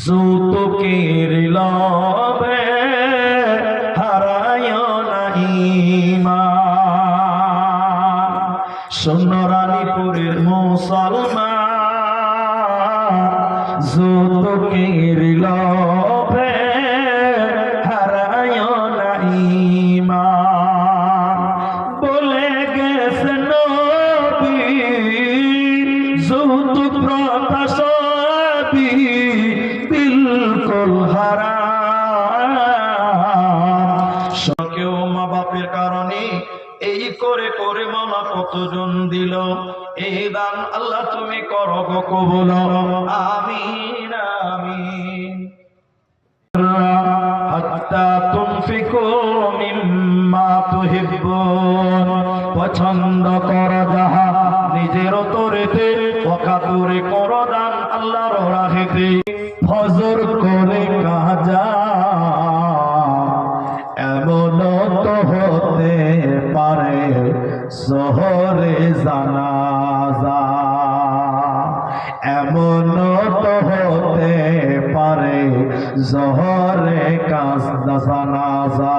যৌতুকের লোভে হারায় না ঈমান। শোন রানীপুরের মুসলমান, যৌতুকের লোভে হারায় না ঈমান। বলে গেছে নবী যৌতুক প্রথা সবই বিলকুল হারাম। কেউ মা বাপের কারণে এই করে করে মামা কতজন দিল, এই দান আল্লাহ তুমি করো গো কবুল, আমিন আমিন। হাত্তা তুনফিকু মিম্মা তুহিব্বুন, পছন্দ করো যাহা নিজের তরেতে, ওয়াকাতুরে করো দান আল্লাহর রাহেতে। ফজর করে কাজা এমন তো হতে পারে শহরে জানাজা, এমন তো হতে পারে শহরে কাজা জানাজা।